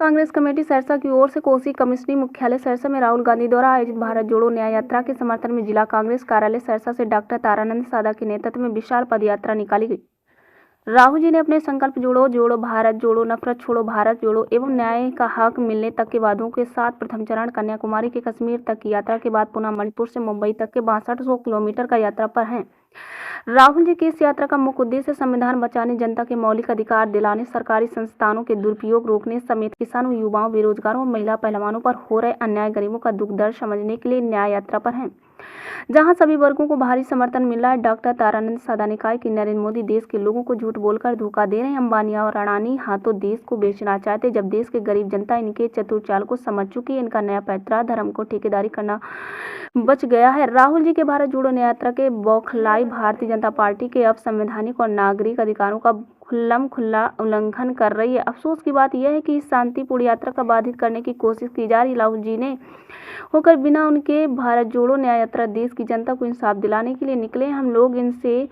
Congress committee Sarsa की ओर से कोसी कमिश्नरी मुख्यालय सरसा में राहुल गांधी द्वारा आयोजित भारत जोड़ो न्याय यात्रा के समर्थन में जिला कांग्रेस कार्यालय सरसा से डॉक्टर तारानंद सादा के नेतृत्व में विशाल पदयात्रा निकाली गई। राहुल जी ने अपने संकल्प जोड़ो जोड़ो भारत जोड़ो, नफरत छोड़ो भारत जोड़ो एवं न्याय का हक मिलने तक के वादों के साथ प्रथम चरण कन्याकुमारी के कश्मीर तक की यात्रा के बाद पुनः मणिपुर से मुंबई तक के 6200 किलोमीटर का यात्रा पर हैं। राहुल जी की इस यात्रा का मुख्य उद्देश्य संविधान बचाने, जनता के मौलिक अधिकार दिलाने, सरकारी संस्थानों के दुरुपयोग रोकने समेत किसानों, युवाओं, बेरोजगारों और महिला पहलवानों पर हो रहे अन्याय, गरीबों का दुख दर्द समझने के लिए न्याय यात्रा पर हैं, जहां सभी वर्गों को भारी समर्थन मिल रहा है। डॉक्टर तारानंद सादा ने कहा कि नरेंद्र मोदी देश के लोगों को झूठ बोलकर धोखा दे रहे हैं। अंबानी और अडानी हाथों देश को बेचना चाहते, जब देश के गरीब जनता इनके चतुर चाल को समझ चुकी है। इनका नया पैतरा धर्म को ठेकेदारी करना बच गया है। राहुल जी के भारत जोड़ो न्याय यात्रा के बौखलाई भारतीय जनता पार्टी के अब संवैधानिक और नागरिक अधिकारों का खुल्ला उल्लंघन कर रही है। अफसोस की बात यह है कि इस शांतिपूर्ण यात्रा का बाधित करने की कोशिश की जा रही। राहुल जी ने होकर बिना उनके भारत जोड़ो न्याय यात्रा देश की जनता को इंसाफ दिलाने के लिए निकले। हम लोग इनसे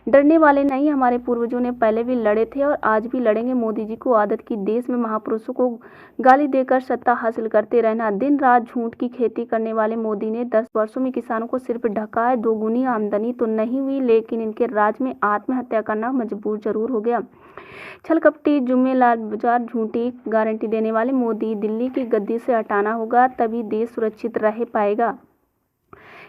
डरने वाले नहीं। हमारे पूर्वजों ने पहले भी लड़े थे और आज भी लड़ेंगे। मोदी जी को आदत की देश में महापुरुषों को गाली देकर सत्ता हासिल करते रहना। दिन रात झूठ की खेती करने वाले मोदी ने 10 वर्षों में किसानों को सिर्फ ढका है। दोगुनी आमदनी तो नहीं हुई, लेकिन इनके राज में आत्महत्या करना मजबूर जरूर हो गया। छलकपटी, जुम्मेलाल बाजार, झूठी गारंटी देने वाले मोदी दिल्ली की गद्दी से हटाना होगा, तभी देश सुरक्षित रह पाएगा।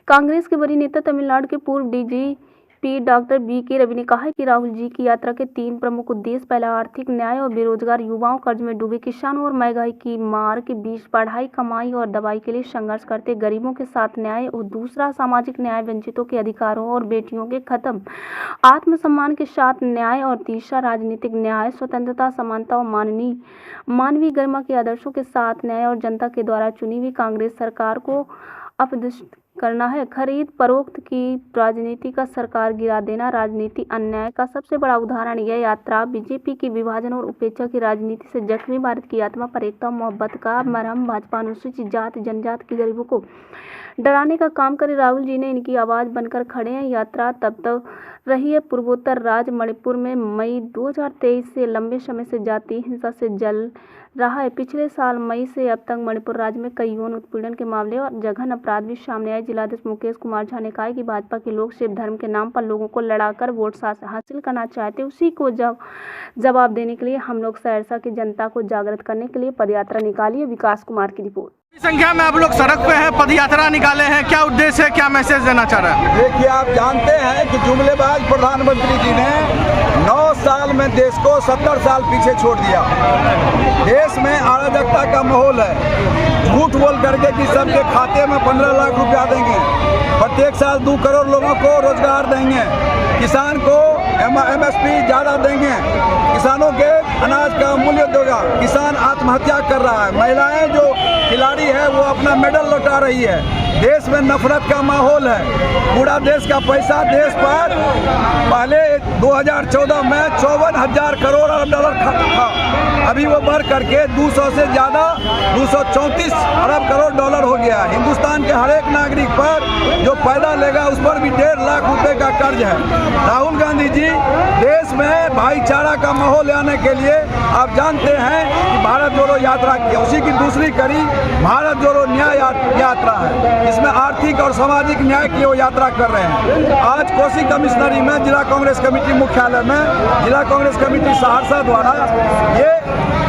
कांग्रेस के वरिष्ठ नेता तमिलनाडु के पूर्व डीजीपी डॉक्टर बी.के. रवि ने कहा है कि राहुल जी की यात्रा के 3 प्रमुख उद्देश्य: पहला, आर्थिक न्याय और बेरोजगार युवाओं, कर्ज में डूबे किसानों और महंगाई की मार के बीच पढ़ाई, कमाई और दवाई के लिए संघर्ष करते गरीबों के साथ न्याय, और दूसरा, सामाजिक न्याय, वंचितों के अधिकारों और बेटियों के खत्म, आत्मसम्मान के साथ न्याय, और तीसरा, राजनीतिक न्याय, स्वतंत्रता, समानता और मानवीय गरिमा के आदर्शों के साथ न्याय, और जनता के द्वारा चुनी हुई कांग्रेस सरकार को अपदस्थ करना है। खरीद फरोख्त की राजनीति का सरकार गिरा देना राजनीति अन्याय का सबसे बड़ा उदाहरण। यह यात्रा बीजेपी की विभाजन और उपेक्षा की राजनीति से जख्मी भारत की आत्मा पर एकता और मोहब्बत का मरहम, भाजपा अनुसूचित जाति जनजाति के गरीबों को डराने का काम करे। राहुल जी ने इनकी आवाज बनकर खड़े हैं। यात्रा तब तक रही है पूर्वोत्तर राज्य मणिपुर में मई 2023 से लंबे समय से जाति हिंसा से जल रहा है। पिछले साल मई से अब तक मणिपुर राज्य में कई यौन उत्पीड़न के मामले और जघन्य अपराध भी सामने आए। जिलाध्यक्ष मुकेश कुमार झा ने कहा कि भाजपा के लोग सिर्फ धर्म के नाम पर लोगों को लड़ाकर वोट हासिल करना चाहते, उसी को जवाब देने के लिए हम लोग सहरसा की जनता को जागृत करने के लिए पदयात्रा निकाली है। विकास कुमार की रिपोर्ट। संख्या में आप लोग सड़क पे हैं, पदयात्रा निकाले हैं, क्या उद्देश्य है, क्या मैसेज देना चाह रहे हैं? देखिए, आप जानते हैं कि जुमलेबाज प्रधानमंत्री जी ने 9 साल में देश को 70 साल पीछे छोड़ दिया। देश में अराजकता का माहौल है। झूठ बोल करके कि सबके खाते में 15 लाख रुपया देंगे, प्रत्येक साल 2 करोड़ लोगों को रोजगार देंगे, किसान को MSP ज़्यादा देंगे, किसानों के अनाज का मूल्य देगा। किसान आत्महत्या कर रहा है, महिलाएं जो खिलाड़ी है वो अपना मेडल लौटा रही है। देश में नफरत का माहौल है। पूरा देश का पैसा देश पर पहले 2014 में 54,000 करोड़ डॉलर था, अभी वो बढ़ करके 200 से ज़्यादा 234 अरब करोड़ डॉलर हो गया। हिंदुस्तान के हर एक नागरिक पर जो पैदा लेगा उस पर भी 1.5 लाख रुपए का कर्ज है। राहुल गांधी जी देश में भाईचारा का माहौल लाने के लिए आप जानते हैं कि भारत जोड़ो यात्रा की, उसी की दूसरी कड़ी भारत जोड़ो न्याय यात्रा है। इसमें आर्थिक और सामाजिक न्याय की वो यात्रा कर रहे हैं। आज कोसी कमिश्नरी में जिला कांग्रेस कमेटी मुख्यालय में जिला कांग्रेस कमेटी सहरसा द्वारा ये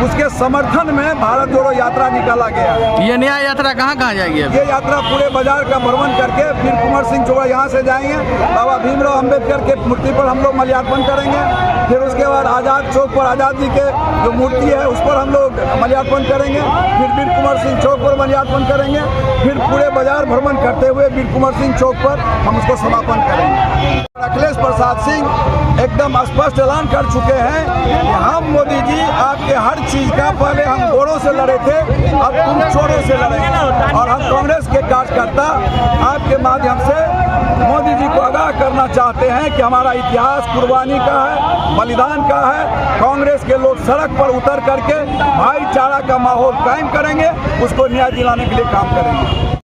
उसके समर्थन में भारत जोड़ो यात्रा निकाला गया। ये न्याय यात्रा कहाँ जाएगी? ये यात्रा पूरे बाजार का भ्रमण करके फिर कुंवर सिंह चौड़ा यहाँ से जाएंगे, बाबा भीमराव अम्बेडकर के मूर्ति पर हम लोग माल्यार्पण करेंगे, फिर उसके बाद आज़ाद चौक पर आज़ाद जी के जो मूर्ति है उस पर हम लोग माल्यार्पण करेंगे, फिर वीर कुंवर सिंह चौक पर माल्यार्पण करेंगे, फिर पूरे बाजार भ्रमण करते हुए वीर कुंवर सिंह चौक पर हम उसको समापन करेंगे। अखिलेश प्रसाद सिंह एकदम स्पष्ट ऐलान कर चुके हैं कि हम मोदी जी आपके हर चीज का पहले हम गोरों से लड़े थे, अब तुम छोरों से लड़ेंगे, और हम कांग्रेस के कार्यकर्ता आपके माध्यम से मोदी जी को आगाह करना चाहते हैं कि हमारा इतिहास कुर्बानी का है, बलिदान का है। कांग्रेस के लोग सड़क पर उतर करके भाईचारा का माहौल कायम करेंगे, उसको न्याय दिलाने के लिए काम करेंगे।